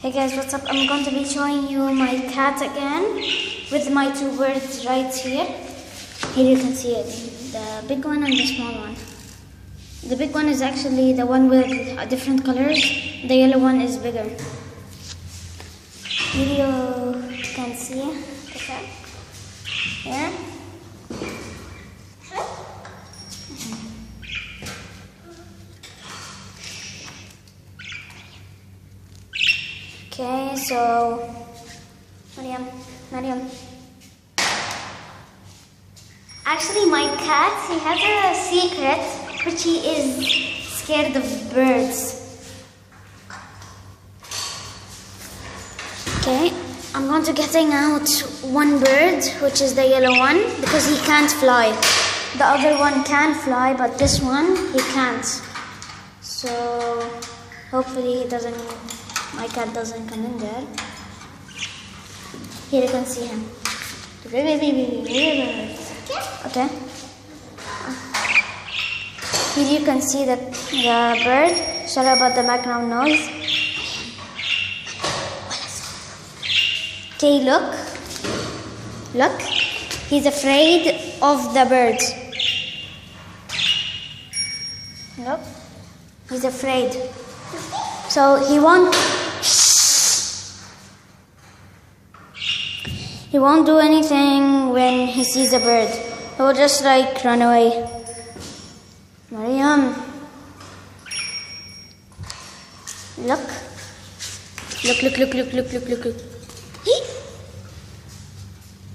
Hey guys, what's up? I'm going to be showing you my cat again with my two birds right here. Here you can see it, the big one and the small one. The big one is actually the one with different colors. The yellow one is bigger. Here you can see the cat. Here. Okay, so Mariam. Actually, my cat, he has a secret, which he is scared of birds. Okay, I'm going to getting out one bird, which is the yellow one, because he can't fly. The other one can fly, but this one, he can't. So, hopefully my cat doesn't come in there. Here you can see him. Okay. Here you can see the bird. Sorry about the background noise. Okay, look. He's afraid of the bird. Look. He's afraid. So he won't do anything when he sees a bird. He will just like run away. Mariam. Look.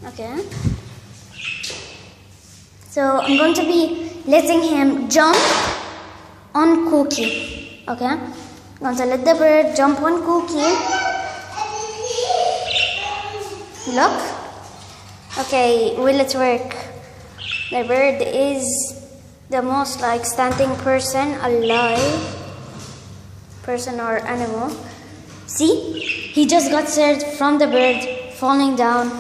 Okay. So I'm going to be letting him jump on Cookie. Okay? I'm going to let the bird jump on Cookie. Look. Okay, will it work? The bird is the most like standing person alive. Person or animal. See? He just got scared from the bird falling down.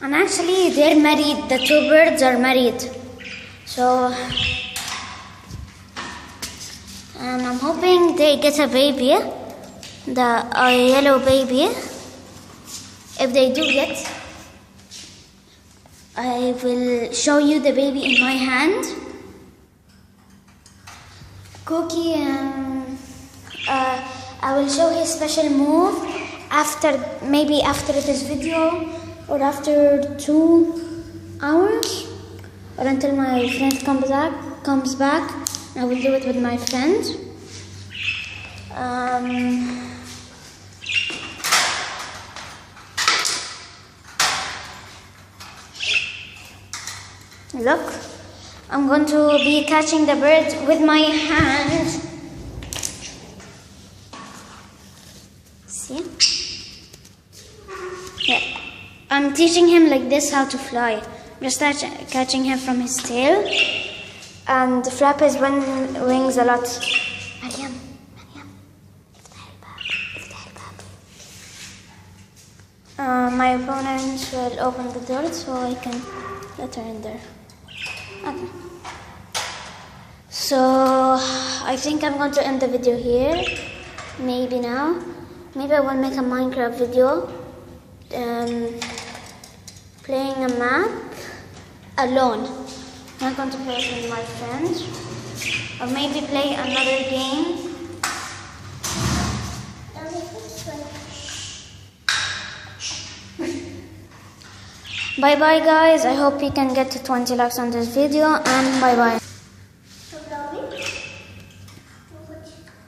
And actually, they're married. The two birds are married. So, and I'm hoping they get a baby. A yellow baby. If they do get, I will show you the baby in my hand. Cookie, I will show his special move maybe after this video or after 2 hours or until my friend comes back. I will do it with my friend. Look, I'm going to be catching the bird with my hand. See? Yeah. I'm teaching him like this how to fly. Just catching him from his tail and flap his wings a lot. Mariam. My opponent will open the door so I can let her in there. Okay. So I think I'm going to end the video here. Maybe now. Maybe I will make a Minecraft video. Playing a map alone. I'm not going to play it with my friends. Or maybe play another game. Bye bye guys, I hope you can get to 20 likes on this video and bye bye.